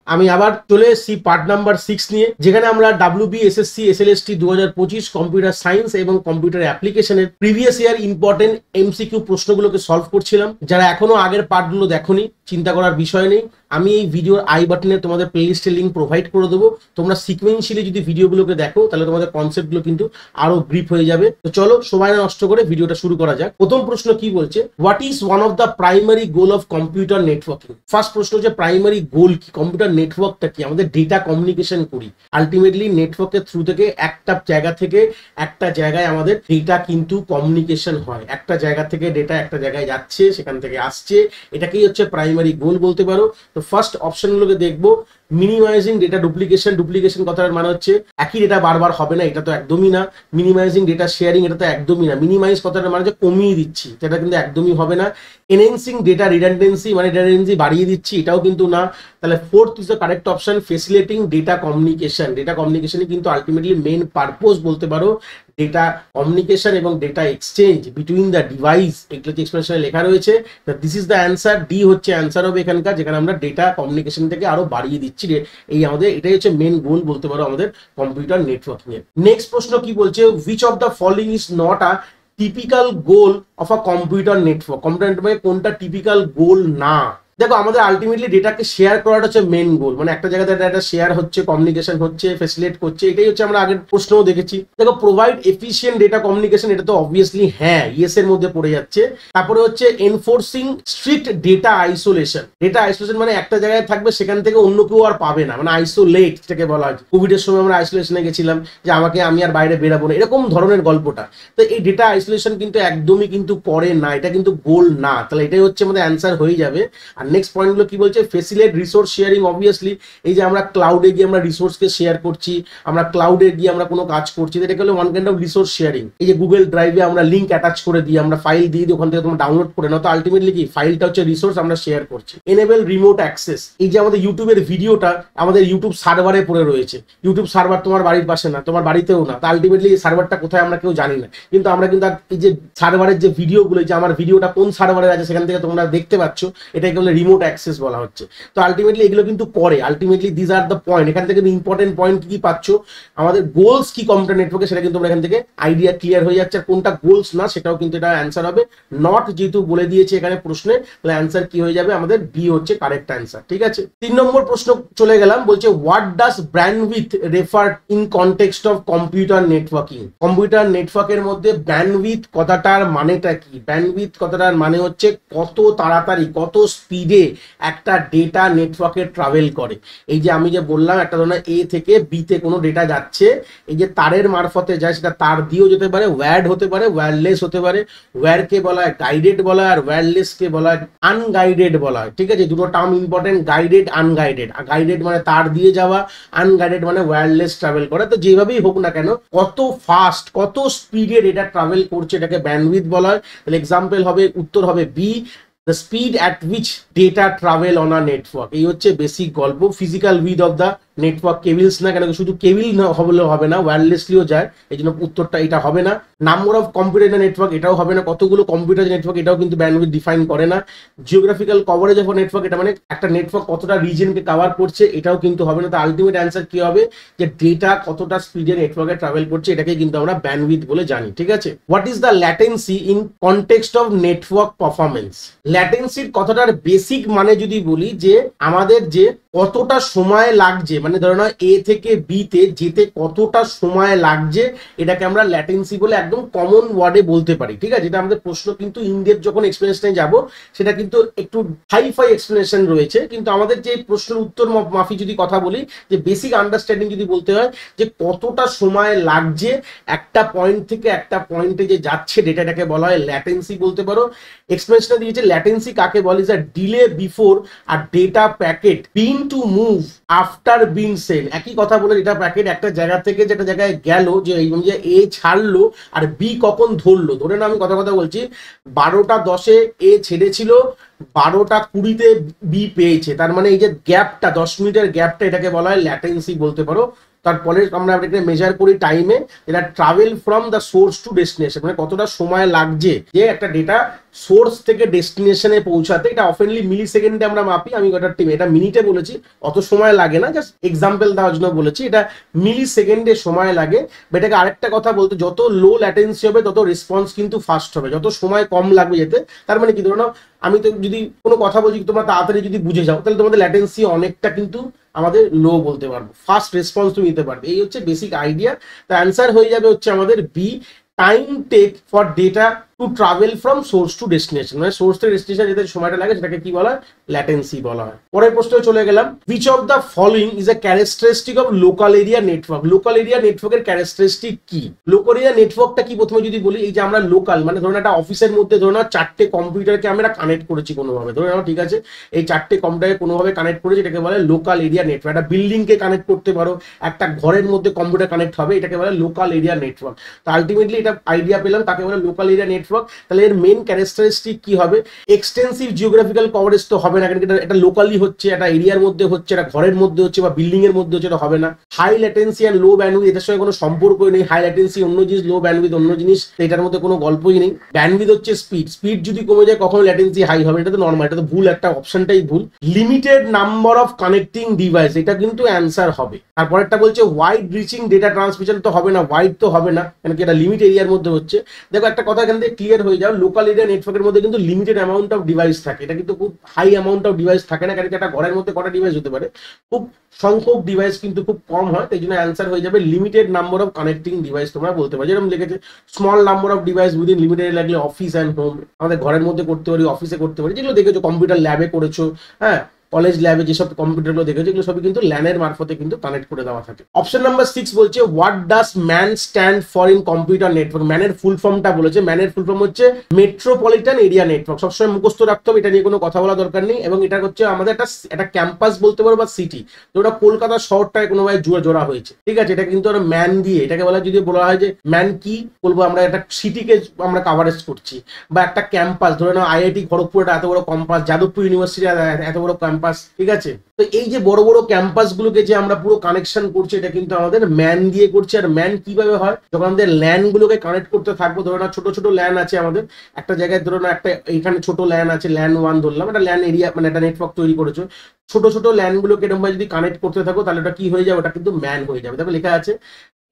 আমি আবার চলে এসেছি পার্ট নাম্বার 6 নিয়ে, যেখানে আমরা WB SSC SLST 2025 computer science এবং কম্পিউটার অ্যাপ্লিকেশনের প্রিভিয়াস ইয়ার ইম্পর্টেন্ট এমসিকিউ প্রশ্নগুলোকে সলভ করছিলাম। যারা এখনো আগের পার্টগুলো দেখোনি, চিন্তা করার বিষয় নেই, আমি এই ভিডিওর আই বাটনে তোমাদের প্লেলিস্টের লিঙ্ক প্রোভাইড করে দেবো। তোমরা সিকোয়েন্সিয়ালি যদি ভিডিওগুলোকে দেখো তাহলে তোমাদের কনসেপ্টগুলো কিন্তু আরো গ্রিপ হয়ে যাবে। তো চলো সময় নষ্ট করে ভিডিওটা শুরু করা যাক। প্রথম প্রশ্ন কি বলছে, what is one of the primary goal of computer networking? First প্রশ্ন হচ্ছে প্রাইমারি গোল কি, কম্পিউটার নেটওয়ার্কটা কি? আমাদের ডেটা কমিউনিকেশন করি, আলটিমেটলি নেটওয়ার্কের থ্রু থেকে একটা জায়গা থেকে একটা জায়গায় আমাদের ডেটা কিন্তু কমিউনিকেশন হয়। একটা জায়গা থেকে ডেটা একটা জায়গায় যাচ্ছে, সেখান থেকে আসছে, এটাকেই হচ্ছে প্রাইমারি গোল বলতে পারো। তো ফার্স্ট অপশনগুলোকে দেখবো, মিনিমাইজিং ডেটা ডুপ্লিকেশন। ডুপ্লিকেশন কথার মানে হচ্ছে একই ডেটা বারবার হবে না, এটা তো একদমই না। মিনিমাইজিং ডেটা শেয়ারিং, এটা তো একদমই না। মিনিমাইজ কথাটার মানে হচ্ছে কমিয়ে দিচ্ছি, সেটা কিন্তু একদমই হবে না। এনহেন্সিং ডেটা রিডান্ডেন্সি, মানে ডেটা রিডান্ডেন্সি বাড়িয়ে দিচ্ছি, এটাও কিন্তু না। তাহলে fourth is the correct option, facilitating data communication. Data কমিউনিকেশনই কিন্তু আলটিমেটলি মেইন পারপোজ বলতে পারো। ডেটা কমিউনিকেশন এবং data exchange between the device, এগুলো যে এক্সপ্রেশনে লেখা রয়েছে, this is the answer. D হচ্ছে অ্যান্সার হবে এখানকার, যেখানে আমরা ডেটা কমিউনিকেশন থেকে আরো বাড়িয়ে দিচ্ছি। এই আমাদের এটাই হচ্ছে মেন গোল বলতে পারো আমাদের কম্পিউটার নেটওয়ার্কিং এর। নেক্সট প্রশ্ন কি বলছে, which of the following is not a typical goal of a computer network? Computer নেটওয়ার্কে কোনটা টিপিক্যাল গোল না? দেখো, আমাদের আলটিমেটলি ডেটাকে শেয়ার করাটা হচ্ছে মেন গোল, মানে একটা জায়গাতে ডেটা শেয়ার হচ্ছে, কমিউনিকেশন হচ্ছে, ফেসিলিটেট করছে, এটাই হচ্ছে আমরা আগের প্রশ্নও দেখেছি। দেখো, প্রোভাইড এফিশিয়েন্ট ডেটা কমিউনিকেশন, এটা তো অবভিয়াসলি হ্যাঁ ইয়েস এর মধ্যে পড়ে যাচ্ছে। তারপরে হচ্ছে enforcing strict data isolation. Data isolation মানে একটা জায়গায় থাকবে, সেখান থেকে অন্য কেউ আর পাবে না, মানে আইসোলেট যেটাকে বলা হয়। কোভিড এর সময় আমরা আইসোলেশনে গেছিলাম, যে আমি আর বাইরে বেরাবো না, এরকম ধরনের গল্পটা। তো এই ডেটা আইসোলেশন কিন্তু একদমই কিন্তু করে না, এটা কিন্তু গোল না। তাহলে এটাই হচ্ছে আমাদের অ্যান্সার হয়ে যাবে। আর নেক্সট পয়েন্টগুলো কি বলছে, ফেসিলিটেট রিসোর্স শেয়ারিং। অবভিয়াসলি এই যে আমরা ক্লাউডে গিয়ে আমরা রিসোর্সকে শেয়ার করছি, আমরা ক্লাউডে গিয়ে আমরা কোনো কাজ করছি, এটা হলো one kind of resource sharing. এই যে গুগল ড্রাইভে আমরা লিঙ্ক অ্যাটাচ করে দিই, আমরা ফাইল দিয়ে দিই, ওখান থেকে তোমরা ডাউনলোড করে নাও, তো আলটিমেটলি কি ফাইলটা হচ্ছে রিসোর্স, আমরা শেয়ার করছি। এনেবল রিমোট অ্যাক্সেস, এই যে আমাদের ইউটিউবের ভিডিওটা আমাদের ইউটিউব সার্ভারে পড়ে রয়েছে। ইউটিউব সার্ভার তোমার বাড়ির পাশে না, তোমার বাড়িতেও না, তো আলটিমেটলি এই সার্ভারটা কোথায় আমরা কেউ জানি না, কিন্তু আমরা কিন্তু এই যে সার্ভারের যে ভিডিওগুলো, যে আমার ভিডিওটা কোন সার্ভারে আছে সেখান থেকে তোমরা দেখতে পাচ্ছ, এটাকে বলে রিমোট অ্যাক্সেস বলা হচ্ছে। তো আলটিমেটলি এগুলো কিন্তু করে, ultimately this are the point. এখান থেকে ইম্পর্টেন্ট পয়েন্ট কি পাচ্ছ, আমাদের গোলস কি কম্পিউটার নেটওয়ার্কে, সেটা কিন্তু এখান থেকে আইডিয়া ক্লিয়ার হয়ে যাচ্ছে। আর কোনটা গোলস না সেটাও কিন্তু এটা অ্যান্সার হবে। নট যেহেতু বলে দিয়েছে এখানে প্রশ্নে, তাহলে অ্যান্সার কি হয়ে যাবে, আমাদের বি হচ্ছে কারেক্ট অ্যান্সার। ঠিক আছে, 3 নম্বর প্রশ্ন চলে গেলাম, বলছে what does bandwidth refer in context of computer networking? Computer নেটওয়ার্কের মধ্যে ব্যান্ডউইথ কথাটার মানেটা কি? ব্যান্ডউইথ কথাটার মানে হচ্ছে কত তাড়াতাড়ি, কত স্পিডে একটা ডেটা নেটওয়ার্কে ট্রাভেল করে। এই যে আমি যে বললাম, একটা ধরনের এ থেকে বি তে কোনো ডেটা যাচ্ছে, এই যে তারের মারফতে যায়, সেটা তার দিয়েও যেতে পারে, ওয়্যার্ড হতে পারে, ওয়্যারলেস হতে পারে। ওয়্যারকে বলা হয় গাইডেড বলা হয়, আর ওয়্যারলেসকে বলা হয় আনগাইডেড বলা হয়। ঠিক আছে, দুটো term important, guided unguided. Guided মানে তার দিয়ে যাওয়া, আনগাইডেড মানে ওয়্যারলেস ট্রাভেল করে। তো যেভাবেই হোক না কেন, কত ফাস্ট, কত স্পিডে ডেটা ট্রাভেল করছে, এটাকে ব্যান্ডউইথ বলা হয়। তাহলে এক্সাম্পল হবে, উত্তর হবে B, the speed at which data travel on a network। এই হচ্ছে বেসিক গল্প। Physical with of the network cables না, কেন শুধু কেবিল না হলে হবে না, ওয়্যারলেসলিও যায়, এই জন্য উত্তরটা এটা হবে না। নাম্বার অফ কম্পিউটার নেটওয়ার্ক, এটাও হবে না, কতগুলো কম্পিউটার নেটওয়ার্ক, এটাও কিন্তু ব্যান্ডউইথ ডিফাইন করে না। জিওগ্রাফিক্যাল কভারেজ অফ নেটওয়ার্ক, এটা মানে একটা নেটওয়ার্ক কতটা রিজনকে কভার করছে, এটাও কিন্তু হবে না। তো আলটিমেট অ্যান্সার কি হবে, যে ডেটা কতটা স্পিডে নেটওয়ার্কে ট্রাভেল করছে, এটাকে কিন্তু আমরা ব্যান্ডউইথ বলে জানি। ঠিক আছে, what is the latency in context of network performance? ল্যাটেন্সির কথাটার বেসিক মানে যদি বলি, যে আমাদের যে কতটা সময় লাগছে, মানে ধরো না এ থেকে বি তে যেতে কতটা সময় লাগছে, এটাকে আমরা ল্যাটেন্সি বলে একদম কমন ওয়ার্ডে বলতে পারি। ঠিক আছে, এটা আমাদের প্রশ্ন কিন্তু ইনডেপথ যখন এক্সপ্লেনেশনে যাব, সেটা কিন্তু একটু হাইফাই এক্সপ্লেনেশন রয়েছে, কিন্তু আমাদের যে প্রশ্নের উত্তর মাফি যদি কথা বলি, যে বেসিক আন্ডারস্ট্যান্ডিং যদি বলতে হয়, যে কতটা সময় লাগছে একটা পয়েন্ট থেকে একটা পয়েন্টে যে যাচ্ছে ডেটাটাকে বলা হয় ল্যাটেন্সি বলতে পারো। এক্সপ্লেনেশনটা দিয়েছে ল্যাটেন্সি কাকে বলে, is a delay before our data packet been to move after been send. একই কথা বলে, ডেটা প্যাকেট একটা জায়গা থেকে যেটা জায়গায় গেল, যে এ ছাড়লো আর বি কখন ধরলো। ধরে না আমি কথা বলছি, 12টা 10-এ এ ছেড়েছিল, 12টা 20-তে বি পেয়েছে, তার মানে এই যে গ্যাপটা 10 মিনিটের গ্যাপটা, এটাকে বলা হয় ল্যাটেন্সি বলতে পারো। তারপরে আমরা এটাকে মেজার করি টাইমে, এটা travel from the source to destination, মানে কতটা সময় লাগছে যে একটা ডেটা সোর্স থেকে ডেস্টিনেশনে পৌঁছাতে। এটা অফেনলি মিলি সেকেন্ডে আমরা মাপি, আমি এটা মিনিটে বলেছি, অত সময় লাগে না, জাস্ট এক্সাম্পল দেওয়ার জন্য বলেছি, এটা মিলি সেকেন্ডে সময় লাগে। বা এটাকে আরেকটা কথা বলতে, যত লো ল্যাটেন্সি হবে তত রেসপন্স কিন্তু ফাস্ট হবে, যত সময় কম লাগবে যেতে। তার মানে কি, ধরো না আমি তো যদি কোনো কথা বলছি তোমরা তাড়াতাড়ি যদি বুঝে যাও, তাহলে তোমাদের ল্যাটেন্সি অনেকটা কিন্তু আমাদের লো বলতে পারবো, ফাস্ট রেসপন্স তুমি নিতে পারবে। এই হচ্ছে বেসিক আইডিয়া। তো অ্যান্সার হয়ে যাবে হচ্ছে আমাদের B, time take for data to travel from source to destination, মানে সোর্স থেকে ডেস্টিনেশন যেতে সময়টা লাগে সেটাকে কি বলা হয়, ল্যাটেন্সি বলা হয়। পরের প্রশ্নে চলে গেলাম, which of the following is a characteristic of local area network. Local area নেটওয়ার্কের ক্যারেক্টারিস্টিক কি? লোকাল এরিয়া নেটওয়ার্কটা কি প্রথমে যদি বলি, এই যে আমরা লোকাল মানে ধরুন একটা অফিসের মধ্যে ধরুন 4টে কম্পিউটারকে আমরা কানেক্ট করেছি কোনোভাবে, ধরুন ঠিক আছে, এই 4টে কম্পিউটারকে কোনোভাবে কানেক্ট করেছি, এটাকে বলে লোকাল এরিয়া নেটওয়ার্ক। একটা বিল্ডিংকে কানেক্ট করতে পারো, একটা ঘরের মধ্যে কম্পিউটার কানেক্ট হবে, এটাকে বলে লোকাল এরিয়া নেটওয়ার্ক। তো আলটিমেটলি এটা আইডিয়া পেলাম তাকে বলে লোকাল এরিয়া নেটওয়ার্ক। তাহলে এর মেন ক্যারেক্টারিস্টিক কি হবে? এক্সটেন্সিভ জিওগ্রাফিক্যাল কভারেজ তো হবে না, কারণ এটা লোকালি হচ্ছে, একটা এরিয়ার মধ্যে হচ্ছে, একটা ঘরের মধ্যে হচ্ছে বা বিল্ডিং এর মধ্যে হচ্ছে, এটা হবে না। High latency and low bandwidth, এটার সঙ্গে কোনো সম্পর্কই নেই। হাই ল্যাটেন্সি অন্য জিনিস, লো ব্যান্ডউইথ অন্য জিনিস, এটার মধ্যে কোনো গল্পই নেই। ব্যান্ডউইথ হচ্ছে স্পিড, স্পিড যদি কমে যায় কখনো ল্যাটেন্সি হাই হবে, এটা তো নর্মাল, এটা তো ভুল, একটা অপশনটাই ভুল। Limited number of connecting device, এটা কিন্তু অ্যান্সার হবে। তারপরেরটা বলছে ওয়াইড রিচিং ডেটা ট্রান্সমিশন, তো হবে না, ওয়াইড তো হবে না, কারণ কি এটা লিমিট এরিয়ার মধ্যে হচ্ছে। দেখো একটা কথা এখান থেকে ক্লিয়ার হয়ে যাও, লোকাল এরিয়া নেটওয়ার্কের মধ্যে কিন্তু লিমিটেড অ্যামাউন্ট অফ ডিভাইস থাকে, এটা কিন্তু খুব হাই অ্যামাউন্ট অফ ডিভাইস থাকে না, কারণ একটা ঘরের মধ্যে কটা ডিভাইস হতে পারে, খুব সংখ্যক ডিভাইস কিন্তু খুব কম হয়। তাই জন্য অ্যান্সার হয়ে যাবে limited number of connecting device. তোমরা বলতে পারো যেরকম লিখেছে small number of device within limited, লাগলে অফিস অ্যান্ড হোম, আমাদের ঘরের মধ্যে করতে পারি, অফিসে করতে পারি, যেগুলো দেখেছো কম্পিউটার ল্যাবে করেছো, হ্যাঁ কলেজ ল্যাবে যেসব কম্পিউটারগুলো দেখেছো, এগুলো সবই কিন্তু ল্যানের মারফতে কিন্তু কানেক্ট করে দেওয়া থাকে। অপশন নাম্বার 6 বলছে what does man stand for in computer network. ম্যানের ফুল ফর্মটা বলেছে, ম্যানের ফুল ফর্ম হচ্ছে মেট্রোপলিটন এরিয়া নেটওয়ার্ক। সবসময় মুখস্থ রাখতে হবে, এটা নিয়ে কোনো কথা বলা দরকার নেই। এবং এটা হচ্ছে আমাদের একটা ক্যাম্পাস বলতে পারো বা সিটি, যেটা কলকাতা শহরটায় কোনোভাবে জোড়া হয়েছে, ঠিক আছে, এটা কিন্তু আমরা ম্যান দিয়ে, এটাকে বলা যদি বলা হয় যে ম্যান কি বলবো, আমরা একটা সিটিকে আমরা কাভারেজ করছি, বা একটা ক্যাম্পাস ধরে নাও আইআইটি খড়গপুর এত বড় ক্যাম্পাস, যাদবপুর ইউনিভার্সিটি এত বড় ক্যাম্পাস, ঠিক আছে। তো এই যে বড় বড় ক্যাম্পাস গুলোকে যে আমরা পুরো কানেকশন করছি, এটা কিন্তু আমাদের ম্যান দিয়ে করছি। আর ম্যান কিভাবে হয়, যখন আমাদের ল্যান গুলোকে কানেক্ট করতে থাকবো, ধরো না ছোট ছোট ল্যান আছে আমাদের একটা জায়গায়, ধরো না একটা এখানে ছোট ল্যান আছে, ল্যান 1 ধরলাম, একটা ল্যান এরিয়া মানে একটা নেটওয়ার্ক তৈরি করেছো, ছোট ছোট ল্যান গুলোকে এরকম ভাবে যদি কানেক্ট করতে থাকো, তাহলে ওটা কি হয়ে যাবে, ওটা কিন্তু ম্যান হয়ে যাবে। দেখো লেখা আছে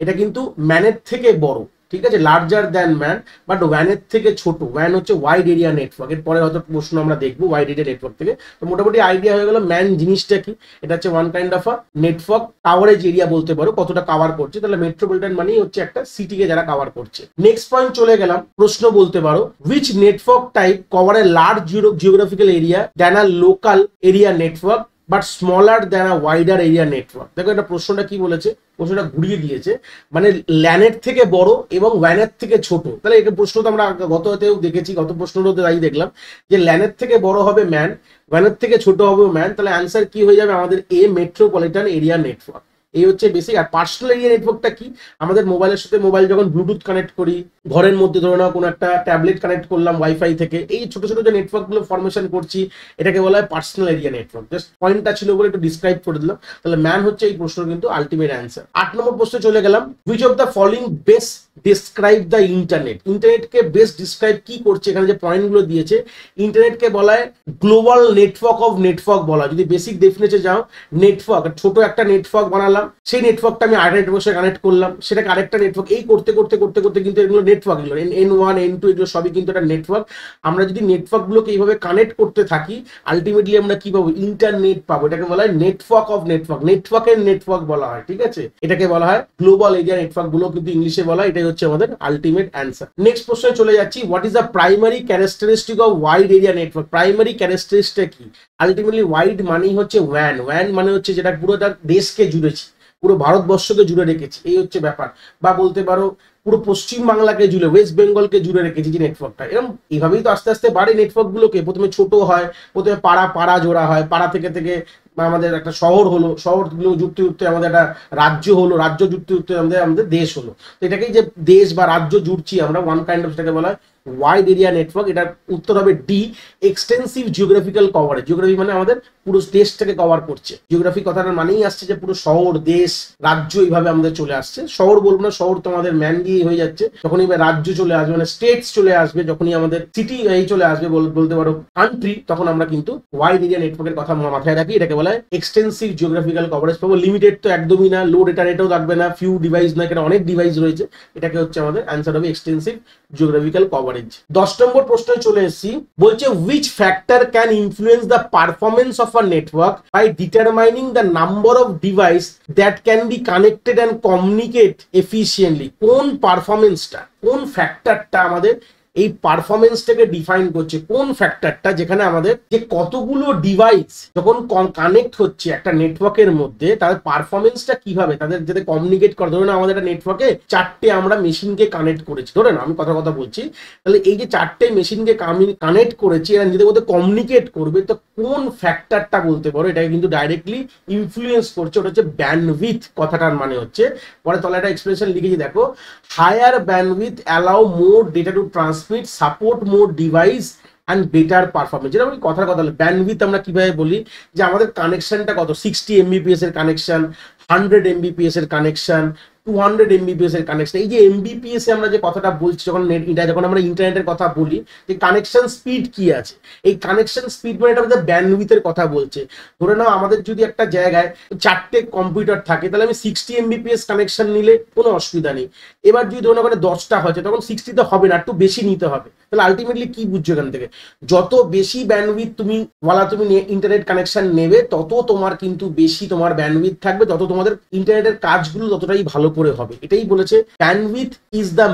এটা কিন্তু ম্যানের থেকে বড়, ঠিক আছে, লার্জার দ্যান ম্যান, বাট ওয়ানের থেকে ছোট। ওয়ান হচ্ছে ওয়াইড এরিয়া নেটওয়ার্ক, এর পরে হয়তো প্রশ্ন আমরা দেখবো ওয়াইড এরিয়া নেটওয়ার্ক থেকে। তো মোটামুটি আইডিয়া হয়ে গেল ম্যান জিনিসটা কি। এটা হচ্ছে one kind of a network coverage area বলতে পারো, কতটা কাভার করছে। তাহলে মেট্রোপলিটন মানেই হচ্ছে একটা সিটিকে যারা কাভার করছে। নেক্সট পয়েন্ট চলে গেলাম, প্রশ্ন বলতে পারো which network type cover a large geographical area than a local area network but smaller than a wider area network. দেখো এটা প্রশ্নটা কি বলেছে, প্রশ্নটা ঘুরিয়ে দিয়েছে, মানে ল্যানের থেকে বড় এবং ওয়ানের থেকে ছোট। তাহলে এই প্রশ্ন তো আমরা গত হতেও দেখেছি, গত প্রশ্নটাতে তাই দেখলাম যে ল্যানের থেকে বড় হবে ম্যান, ওয়ানের থেকে ছোট হবে ম্যান। তাহলে অ্যান্সার কি হয়ে যাবে আমাদের এ, মেট্রোপলিটন এরিয়া নেটওয়ার্ক। এই হচ্ছে বেসিক। আর পার্সোনাল এরিয়া নেটওয়ার্কটা কি, আমাদের মোবাইলের সাথে মোবাইল যখন ব্লুটুথ কানেক্ট করি, ঘরের মধ্যে ধরে নাও কোনো একটা ট্যাবলেট কানেক্ট করলাম ওয়াইফাই থেকে, এই ছোট ছোট যে নেটওয়ার্ক গুলো ফরমেশন করছি, এটাকে বলা হয় পার্সোনাল এরিয়া নেটওয়ার্ক। জাস্ট পয়েন্টটা ছিল বলে একটু ডিসক্রাইব করে দিলাম। তাহলে ম্যান হচ্ছে এই প্রশ্ন কিন্তু আলটিমেট অ্যান্সার। 8 নম্বর প্রশ্নে চলে গেলাম, which of the following best describe the internet. ইন্টারনেটকে বেস্ট ডিসক্রাইব কি করছে, এখানে যে পয়েন্টগুলো দিয়েছে, ইন্টারনেটকে বলা হয় গ্লোবাল নেটওয়ার্ক অফ নেটওয়ার্ক বলা। যদি বেসিক ডেফিনেশনে যাও, নেটওয়ার্ক ছোট একটা নেটওয়ার্ক বানালাম, সেই নেটওয়ার্কটা আমি আরেকটা নেটওয়ার্কের সাথে কানেক্ট করলাম, সেটাকে আরেকটা নেটওয়ার্ক, এই করতে করতে করতে করতে কিন্তু এগুলো নেটওয়ার্ক, এগুলো N1 N2 এগুলো সবই কিন্তু একটা নেটওয়ার্ক। আমরা যদি নেটওয়ার্কগুলোকে এইভাবে কানেক্ট করতে থাকি, আলটিমেটলি আমরা কি পাবো, ইন্টারনেট পাবো। এটাকে বলা হয় নেটওয়ার্ক অফ নেটওয়ার্ক, নেটওয়ার্কের নেটওয়ার্ক বলা হয়, ঠিক আছে। এটাকে বলা হয় গ্লোবাল এরিয়া নেটওয়ার্ক গুলো কিন্তু ইংলিশে বলা হয়। এটাই হচ্ছে আমাদের আলটিমেট অ্যান্সার। নেক্সট প্রশ্নে চলে যাচ্ছি, what is the primary characteristic of wide area network. Primary characteristic কি, আলটিমেটলি ওয়াইড মানেই হচ্ছে ওয়ান, ওয়ান মানে হচ্ছে যেটা পুরোটা দেশকে জুড়েছি, পুরো ভারতবর্ষকে জুড়ে রেখেছি, এই হচ্ছে ব্যাপার। বা বলতে পারো পুরো পশ্চিম বাংলাকে জুড়ে, ওয়েস্ট বেঙ্গলকে জুড়ে রেখেছি যে নেটওয়ার্কটা। এরকম এইভাবেই তো আস্তে আস্তে বাড়ে নেটওয়ার্ক গুলোকে। প্রথমে ছোট হয়, প্রথমে পাড়া পাড়া জোড়া হয়, পাড়া থেকে থেকে আমাদের একটা শহর হলো, শহরগুলো যুক্তি যুক্তে আমাদের একটা রাজ্য হলো, রাজ্য যুক্তি যুক্তে আমাদের দেশ হলো। তো এটাকেই যে দেশ বা রাজ্য জুড়ছি আমরা, ওয়ান কাইন্ড অফ, সেটাকে বলা হয় ওয়াইড এরিয়া নেটওয়ার্ক, এটার উত্তর হবে D, extensive geographical coverage. Geography মানে আমাদের পুরো দেশটাকে কভার করছে। জিওগ্রাফি কথাটার মানেই আসছে যে পুরো শহর, দেশ, রাজ্য এইভাবে আমাদের চলে আসছে। শহর বলবো না, শহর তো আমাদের ম্যান দিয়ে হয়ে যাচ্ছে, যখনই রাজ্য চলে আসবে মানে স্টেটস চলে আসবে, যখনই আমাদের সিটি এই চলে আসবে বলতে পারো কান্ট্রি, তখন আমরা কিন্তু ওয়াইড এরিয়া নেটওয়ার্কের কথা মাথায় রাখি। এটাকে বলা হয় এক্সটেন্সিভ জিওগ্রাফিক্যাল কভারেজ পাবো। লিমিটেড তো একদমই না, লো ডেটা রেটও লাগবে না, ফিউ ডিভাইস না, এখানে অনেক ডিভাইস রয়েছে। এটাকে হচ্ছে আমাদের অ্যান্সার হবে এক্সটেন্সিভ জিওগ্রাফিক্যাল কভারেজ। 10 নম্বর প্রশ্নে চলে এসেছি, বলছে which factor can influence the performance of a network by determining the number of device that can be connected and communicate efficiently। কোন পারফরমেন্সটা, কোন ফ্যাক্টরটা আমাদের এই পারফরমেন্সটাকে ডিফাইন করছে, কোন ফ্যাক্টরটা যেখানে আমাদের যে কতগুলো ডিভাইস যখন কানেক্ট হচ্ছে একটা নেটওয়ার্কের মধ্যে, তাদের পারফরমেন্সটা কিভাবে তাদের যাতে কমিউনিকেট করে। ধরুন আমাদের একটা নেটওয়ার্কে 4টে আমরা মেশিনকে কানেক্ট করেছি, ধরেন আমি কথা বলছি, তাহলে এই যে 4টে মেশিনকে কানেক্ট করেছি, এরা নিজেদের মধ্যে কমিউনিকেট করবে, তো কোন ফ্যাক্টরটা বলতে পারো এটাকে কিন্তু ডাইরেক্টলি ইনফ্লুয়েন্স করছে, ওটা হচ্ছে ব্যান্ডউইথ। কথাটার মানে হচ্ছে, পরে তলায় একটা এক্সপ্রেশন লিখেছি দেখো, higher bandwidth allow more data to transmit, support more device and better performance. যেটা আমি কথার কথা ব্যান্ডউইথ আমরা কিভাবে বলি, যে আমাদের কানেকশনটা কত, 60 MBPS এর কানেকশন, 100 MBPS এর কানেকশন, 200 MBPS এর কানেকশন। এই যে MBPS এ আমরা যে কথাটা বলছি, যখন আমরা ইন্টারনেটের কথা বলি, যে কানেকশন স্পিড কি আছে, এই কানেকশন স্পিড মানে এটা আমাদের ব্যান্ডউইথের কথা বলছে। ধরে নাও আমাদের যদি একটা জায়গায় 4টে কম্পিউটার থাকে, তাহলে আমি 60 MBPS কানেকশন নিলে কোনো অসুবিধা নেই। এবার যদি ধরুন ওখানে 10টা হয়েছে, তখন 60 তো হবে না, একটু বেশি নিতে হবে। তাহলে আলটিমেটলি কি বুঝছো এখান থেকে, যত বেশি ব্যান্ডউইথ তুমি ইন্টারনেট কানেকশন নেবে, তত তোমার কিন্তু বেশি তোমার ব্যান্ডউইথ থাকবে, তত তোমাদের ইন্টারনেটের কাজগুলো ততটাই ভালো করে হবে। এটাই বলেছে, bandwidth is the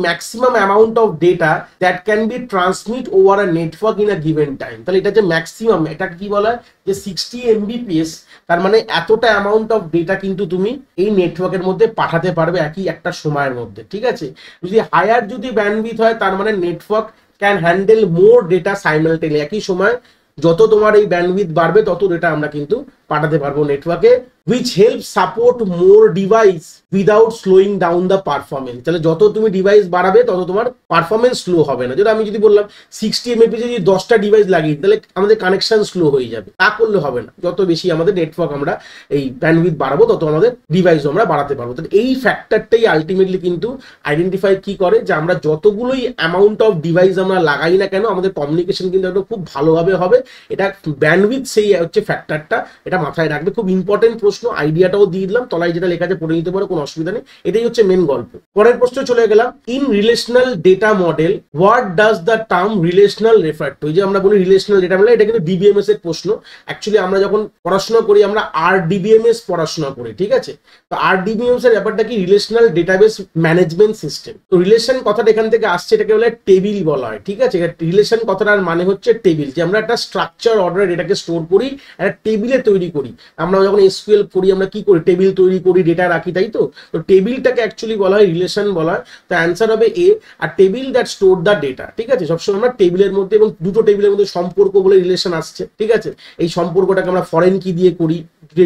maximum amount of data that can be transmit over a network in a given time। তাহলে এটা যে ম্যাক্সিমাম, এটা কি বলা হয় যে 60 MBPS, তার মানে এতটা অ্যামাউন্ট অফ ডেটা কিন্তু তুমি এই নেটওয়ার্কের মধ্যে পাঠাতে পারবে একই একটা সময়ের মধ্যে, ঠিক আছে। যদি হায়ার যদি ব্যান্ডউইথ হয়, তার মানে network can handle more data simultaneously. একই সময় যত তোমার এই ব্যান্ডউইথ বাড়বে, তত ডেটা আমরা কিন্তু পাঠাতে পারবো নেটওয়ার্কে, which helps support more device without slowing down the performance। তাহলে যত তুমি ডিভাইস বাড়াবে, তত তোমার পারফরমেন্স স্লো হবে না। যেটা আমি যদি বললাম 60 MBPS যদি 10টা ডিভাইস লাগিয়ে, তাহলে আমাদের কানেকশন স্লো হয়ে যাবে, তা করলে হবে না। যত বেশি আমাদের নেটওয়ার্ক আমরা এই ব্যান্ডউইথ বাড়াবো, তত আমাদের ডিভাইস আমরা বাড়াতে পারবো। তাহলে এই ফ্যাক্টরটাই আলটিমেটলি কিন্তু আইডেন্টিফাই কি করে, যে আমরা যতগুলোই অ্যামাউন্ট অফ ডিভাইস আমরা লাগাই না কেন, আমাদের কমিউনিকেশন কিন্তু একটা খুব ভালোভাবে হবে। এটা ব্যান্ডউইথ সেই হচ্ছে ফ্যাক্টরটা, এটা মাথায় রাখবে। খুব ইম্পর্টেন্ট প্রশ্ন, আইডিয়াটাও দিয়ে দিলাম, তলায় যেটা লেখা আছে পড়ে নিতে পারো, কোনো অসুবিধা নেই। এটাই হচ্ছে মেন গল্প। পরের প্রশ্ন চলে গেলাম, in relational data model what does the term relational refer to. যে আমরা বলি রিলেশনাল ডেটা মডেল, এটা কিন্তু ডিবিএমএস এর প্রশ্ন। অ্যাকচুয়ালি আমরা যখন পড়াশোনা করি, আমরা RDBMS পড়াশোনা করি, ঠিক আছে। তো RDBMS এর ব্যাপারটা কি, রিলেশনাল ডেটাবেস ম্যানেজমেন্ট সিস্টেম। তো রিলেশন কথাটা এখান থেকে আসছে, এটাকে বলে টেবিল বলা হয়, ঠিক আছে। রিলেশন কথাটার মানে হচ্ছে টেবিল, যে আমরা একটা স্ট্রাকচার অর্ডারে ডেটাকে স্টোর করি, একটা টেবিলে তৈরি করি। আমরা যখন SQL করি, আমরা কি করি, টেবিল তৈরি করি, ডেটা রাখি, তাই তো। তো টেবিলটাকে অ্যাকচুয়ালি বলা হয় রিলেশন বলা হয়। তো অ্যান্সার হবে এ, আর table that store the data, ঠিক আছে। সবসময় আমরা টেবিলের মধ্যে, এবং দুটো টেবিলের মধ্যে সম্পর্ক বলে রিলেশন আসছে, ঠিক আছে। এই সম্পর্কটাকে আমরা ফরেন কি দিয়ে করি,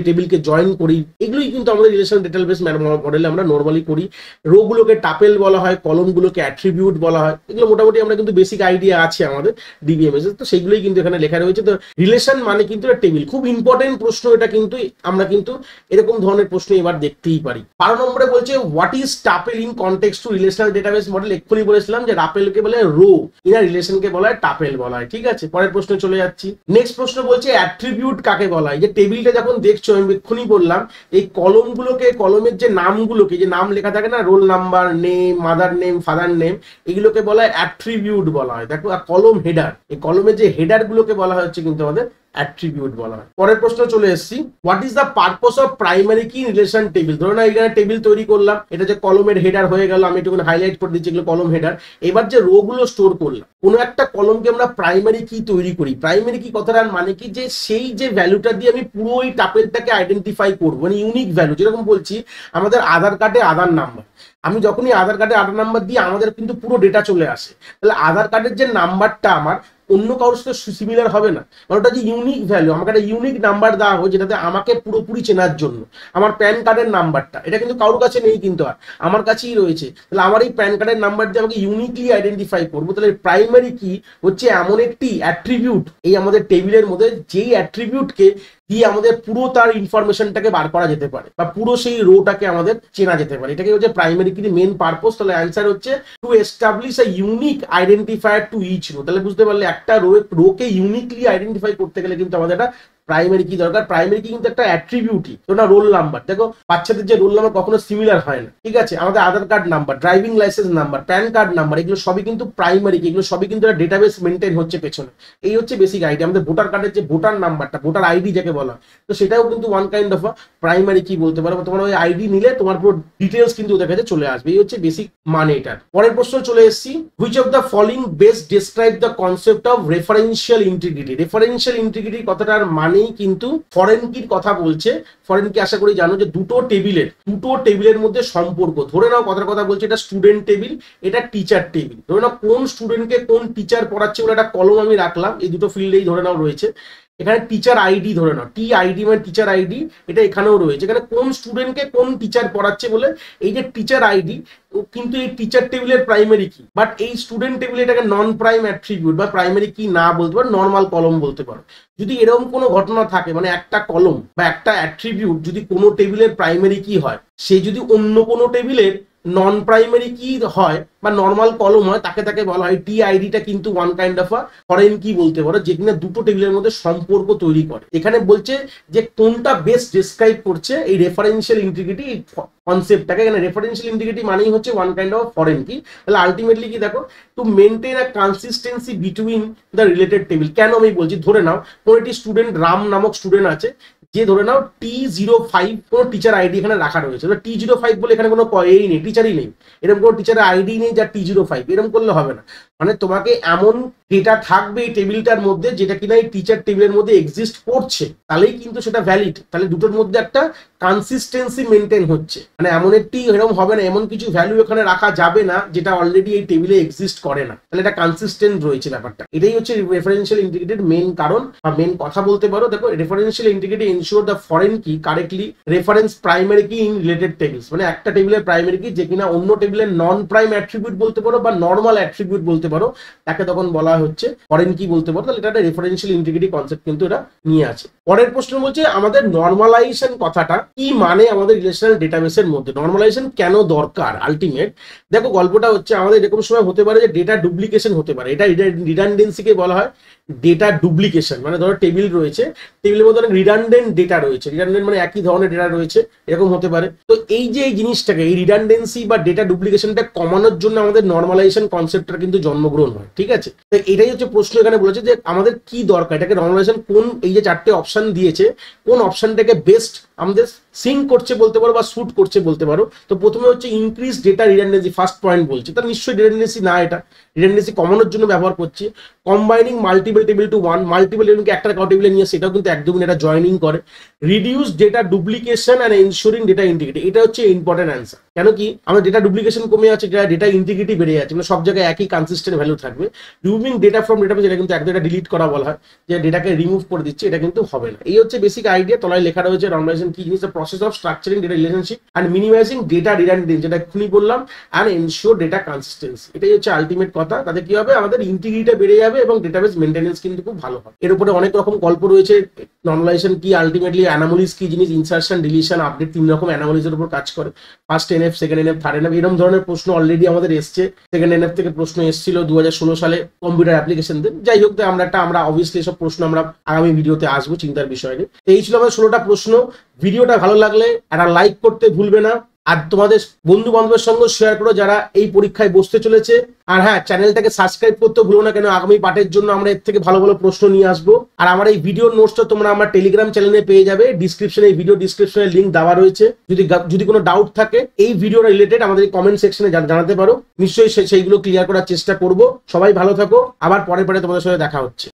টেবিলকে জয়েন করি, এগুলোই কিন্তু আমাদের রিলেশন ডেটাবেস মডেলে আমরা নর্মালি করি। রোগুলোকে টাপেল বলা হয়, কলমগুলোকে অ্যাট্রিবিউট বলা হয়। এগুলো মোটামুটি আমরা কিন্তু বেসিক আইডিয়া আছে আমাদের ডিবিএমএস এর, তো সেগুলোই কিন্তু এখানে লেখা রয়েছে। তো রিলেশন মানে কিন্তু টেবিল, খুব ইম্পর্টেন্ট প্রশ্ন এটা, কিন্তু আমরা কিন্তু এরকম ধরনের প্রশ্ন এবার দেখতেই পারি। 12 নম্বরে বলছে what is tuple in context to relational database model. এক্ষুনি বলেছিলাম যে রাপেলকে বলে রো, ইনা রিলেশনকে বলা হয় টাপেল বলা হয়, ঠিক আছে। পরের প্রশ্নে চলে যাচ্ছি। নেক্সট প্রশ্ন বলছে অ্যাট্রিবিউট কাকে বলা হয়। যে টেবিলটা যখন দেখছো, আমি এক্ষুনি বললাম, এই কলমগুলোকে, কলমের যে নামগুলোকে, যে নাম লেখা থাকে না, roll number, name, mother name, father name, এগুলোকে বলা হয় অ্যাট্রিবিউট বলা হয়। দেখো, আর কলম হেডার, এই কলমের যে হেডার গুলোকে বলা হচ্ছে কিন্তু আমাদের অ্যাট্রিবিউট বলা হয়। পরের প্রশ্ন চলে এসেছি, what is the purpose of primary কি রিলেশন টেবিল। ধরো না এখানে টেবিল তৈরি করলাম, এটা যে কলমের হেডার হয়ে গেল, আমি একটু হাইলাইট করে দিচ্ছি, এগুলো কলম হেডার। এবার যে রো গুলো স্টোর করলাম, কোনো একটা কলমকে আমরা প্রাইমারি কি তৈরি করি। প্রাইমারি কি কথাটার মানে কি, যে সেই যে ভ্যালুটা দিয়ে আমি পুরো ওই টাপেলটাকে আইডেন্টিফাই করবো, মানে ইউনিক ভ্যালু। যেরকম বলছি আমাদের আধার কার্ডে আধার নাম্বার, আমি যখনই আধার কার্ডে আধার নাম্বার দিই, আমাদের কিন্তু পুরো ডেটা চলে আসে। তাহলে আধার কার্ডের যে নাম্বারটা আমার, অন্য কারোর সাথে সিমিলার হবে না, মানে ওটা যে ইউনিক ভ্যালু, আমাকে একটা ইউনিক নাম্বার দেওয়া হয় যেটাতে আমাকে পুরোপুরি চেনার জন্য। আমার প্যান কার্ডের নাম্বারটা এটা কিন্তু কারোর কাছে নেই, কিন্তু আর আমার কাছেই রয়েছে। তাহলে আমার এই প্যান কার্ডের নাম্বার দিয়ে আমাকে ইউনিকলি আইডেন্টিফাই করবো। তাহলে প্রাইমারি কি হচ্ছে এমন একটি অ্যাট্রিবিউট এই আমাদের টেবিলের মধ্যে, যেই অ্যাট্রিবিউটকে দিয়ে আমাদের পুরো তার ইনফরমেশনটাকে বার করা যেতে পারে বা পুরো সেই রোটাকে আমাদের চেনা যেতে পারে। এটাকে হচ্ছে প্রাইমারি কি মেন পারপোজ। তাহলে অ্যান্সার হচ্ছে to establish a unique identifier to each row. তাহলে বুঝতে পারলে একটা রোকে ইউনিকলি আইডেন্টিফাই করতে গেলে কিন্তু আমাদের একটা প্রাইমারি কি দরকার। প্রাইমারি কি কিন্তু একটা অ্যাট্রিবিউটই, তো না রোল নাম্বার। দেখো বাচ্চাদের যে রোল নাম্বার কখনো সিমিলার হয় না, ঠিক আছে। আমাদের Aadhaar card number, driving licence number, PAN card number, এগুলো সবই কিন্তু প্রাইমারি কি, এগুলো সবই কিন্তু একটা ডেটাবেস মেনটেন হচ্ছে পেছনে। এই হচ্ছে বেসিক আইডি। আমাদের ভোটার কার্ডের যে ভোটার নাম্বারটা, ভোটার আইডি যাকে বলা, তো সেটাও কিন্তু ওয়ান কাইন্ড অফ প্রাইমারি কি বলতে পারো। তোমার ওই আইডি নিলে তোমার পুরো ডিটেলস কিন্তু ওদের কাছে চলে আসবে। এই হচ্ছে বেসিক মানে এটার। পরের প্রশ্ন চলে এসেছি, which of the following best describe the concept of referential integrity. Referential integrity কথাটার মানেই কিন্তু ফরেন কির কথা বলছে। ফরেন কি আশা করি জানো যে দুটো টেবিলের মধ্যে সম্পর্ক। ধরে নাও কথার কথা বলছে এটা স্টুডেন্ট টেবিল, এটা টিচার টেবিল। ধরে নাও কোন স্টুডেন্টকে কোন টিচার পড়াচ্ছে বলে একটা কলম আমি রাখলাম, এই দুটো ফিল্ডেই ধরে নাও রয়েছে। এখানে টিচার আইডি ধরে নাও, টি আইডি মানে টিচার আইডি, এটা এখানেও রয়েছে। এখানে কোন স্টুডেন্টকে কোন টিচার পড়াচ্ছে বলে এই যে টিচার আইডি, কিন্তু এই টিচার টেবিলের প্রাইমারি কি, বাট এই স্টুডেন্ট টেবিল এটাকে নন প্রাইম অ্যাট্রিবিউট বা প্রাইমারি কি না বলতে পারো, নর্মাল কলম বলতে পারো। যদি এরকম কোনো ঘটনা থাকে, মানে একটা কলম বা একটা অ্যাট্রিবিউট যদি কোনো টেবিলের প্রাইমারি কি হয়, সে যদি অন্য কোনো টেবিলের নন প্রাইমারি কি হয় বা নর্মাল কলম হয়, তাকে বলা হয় টি আইডিটা কিন্তু one kind of a foreign কি বলতে পারো, যেখানে দুটো টেবিলের মধ্যে সম্পর্ক তৈরি করে। এখানে বলছে যে কোনটা বেস্ট ডিসক্রাইব করছে এই রেফারেন্সিয়াল ইন্টিগ্রিটি কনসেপ্টটাকে। এখানে রেফারেন্সিয়াল ইন্টিগ্রিটি মানেই হচ্ছে ওয়ান কাইন্ড অফ ফরেন কি। তাহলে আলটিমেটলি কি দেখো, to maintain a consistency between the related table. কেন আমি বলছি, ধরে নাও কোন একটি স্টুডেন্ট রাম নামক স্টুডেন্ট আছে, যে ধরে নাও T05 কোনো টিচার আইডি এখানে রাখা রয়েছে। T05 বলে এখানে কোনো এই নেই, টিচারই নেই, এরকম কোনো টিচারের আইডি নেই যা T05, এরকম করলে হবে না। মানে তোমাকে এমন ডেটা থাকবে এই টেবিলটার মধ্যে যেটা কিনা এই টিচার টেবিলের মধ্যে এক্সিস্ট করছে, তাহলেই কিন্তু সেটা ভ্যালিড। তাহলে দুটোর মধ্যে একটা কনসিস্টেন্সি মেনটেন হচ্ছে। মানে এমন একটি এরকম হবে না, এমন কিছু ভ্যালু এখানে রাখা যাবে না যেটা অলরেডি এই টেবিলে এক্সিস্ট করে না। তাহলে এটা কনসিস্টেন্ট রয়েছে ব্যাপারটা। এটাই হচ্ছে রেফারেন্সিয়াল ইন্টিগ্রিটির মেন কারণ বা মেন কথা বলতে পারো। দেখো referential integrity ensure the foreign কি কারেক্টলি রেফারেন্স প্রাইমারি কি ইন রিলেটেড টেবিলস। মানে একটা টেবিলের প্রাইমারি কি যে কিনা অন্য টেবিলের নন প্রাইম অ্যাট্রিবিউট বলতে পারো বা নর্মাল অ্যাট্রিবিউট বলতে পারো, তাকে তখন বলা হচ্ছে ফরেন কি বলতে পারো। তাহলে এটা একটা রেফারেন্সিয়াল ইন্টিগ্রিটি কনসেপ্ট কিন্তু এটা নিয়ে আছে। পরের প্রশ্ন বলছে আমাদের নর্মালাইজেশন কথাটা কি মানে আমাদের রিলেশনাল ডেটাবেসের মধ্যে, নর্মালাইজেশন কেন দরকার আলটিমেট। দেখো গল্পটা হচ্ছে আমাদের এরকম সময় হতে পারে যে ডেটা ডুপ্লিকেশন হতে পারে। এটা রিডান্ডেন্সিকে বলা হয় ডেটা ডুপ্লিকেশন। মানে ধরো টেবিল রয়েছে, টেবিলের মধ্যে অনেক রিডান্ডেন্ট ডেটা রয়েছে, রিডান্ডেন্ট মানে একই ধরনের ডেটা রয়েছে, এরকম হতে পারে। তো এই যে এই জিনিসটাকে, এই রিডান্ডেন্সি বা ডেটা ডুপ্লিকেশনটা কমানোর জন্য আমাদের নর্মালাইজেশন কনসেপ্টটা কিন্তু জন্মগ্রহণ হয়, ঠিক আছে। তো এটাই হচ্ছে প্রশ্ন এখানে বলেছে যে আমাদের কি দরকার, এটাকে নর্মালাইজেশন কোন, এই যে চারটে অপশন দিয়েছে, কোন অপশনটাকে বেস্ট আমাদের সিঙ্ক করছে বলতে পারো বা স্যুট করছে বলতে পারো। তো প্রথমে হচ্ছে increase data redundancy, first point বলছে। তার নিশ্চয়ই রিডান্ডেন্সি না, এটা রিডান্ডেন্সি কমানোর জন্য ব্যবহার করছি। Combining multiple table to one, multiple টেবিলকে একটা টেবিলে নিয়ে সেটাও কিন্তু একদমই এটা জয়েনিং করে। Reduce data duplication and ensuring data integrity, এটা হচ্ছে ইম্পর্টেন্ট অ্যান্সার। কেন কি আমাদের ডেটা ডুপ্লিকেশন কমে যাচ্ছে, ডেটা ইন্টিগ্রিটি বেড়ে যাচ্ছে, মানে সব জায়গায় একই কনসিস্টেন্ট ভ্যালু থাকবে। রিমুভিং ডেটা ফ্রম ডেটাবেস, এটা কিন্তু একদম এটা ডিলিট করা বলা হয়, যে ডেটাকে রিমুভ করে দিচ্ছে, এটা কিন্তু হবে না। এই হচ্ছে বেসিক আইডিয়া। তলায় লেখা রয়েছে নর্মালাইজেশন কি জিনিস, the process of structuring data relationship and minimising data redundancy, যেটা এক্ষুনি বললাম, অ্যান্ড এনশিওর ডেটা কনসিস্টেন্সি। এটাই হচ্ছে আলটিমেট কথা। তাতে কি হবে, আমাদের ইন্টিগ্রিটিটা বেড়ে যাবে এবং ডেটাবেস মেইনটেনেন্স কিন্তু খুব ভালো হবে। এর উপরে অনেক রকম গল্প রয়েছে। নর্মালাইজেশন কি, আলটিমেটলি অ্যানোমালিজ কি জিনিস, ইনসারশন, ডিলিশন, আপডেট, তিন রকম অ্যানোমালিজের উপর কাজ করে। First NF, second NF, third NF, এরকম ধরনের প্রশ্ন অলরেডি আমাদের এসছে। সেকেন্ড এনএফ থেকে প্রশ্ন এসেছিল 2016 সালে কম্পিউটার অ্যাপ্লিকেশন দিয়ে। যাই হোক, আমরা অবভিয়াসলি এসব প্রশ্ন আমরা আগামী ভিডিওতে আসবো, চিন্তার বিষয় নেই। এই ছিল আমাদের 16টা প্রশ্ন। ভিডিওটা ভালো লাগলে একটা লাইক করতে ভুলবে না, আর তোমাদের বন্ধু বান্ধবের সঙ্গে শেয়ার করো যারা এই পরীক্ষায় বসতে চলেছে। আর হ্যাঁ, চ্যানেলটাকে সাবস্ক্রাইব করতে ভুলো না, কেন আগামী পাঠের জন্য আমরা এর থেকে ভালো ভালো প্রশ্ন নিয়ে আসবো। আর আমার এই ভিডিও নোটসটা তোমরা আমার টেলিগ্রাম চ্যানেলে পেয়ে যাবে, ডিসক্রিপশনে, এই ভিডিও ডিসক্রিপশনে লিঙ্ক দেওয়া রয়েছে। যদি কোনো ডাউট থাকে এই ভিডিও রিলেটেড আমাদের কমেন্ট সেকশনে জানাতে পারো, নিশ্চয়ই সেইগুলো ক্লিয়ার করার চেষ্টা করব। সবাই ভালো থাকো, আবার পরে তোমাদের সাথে দেখা হচ্ছে।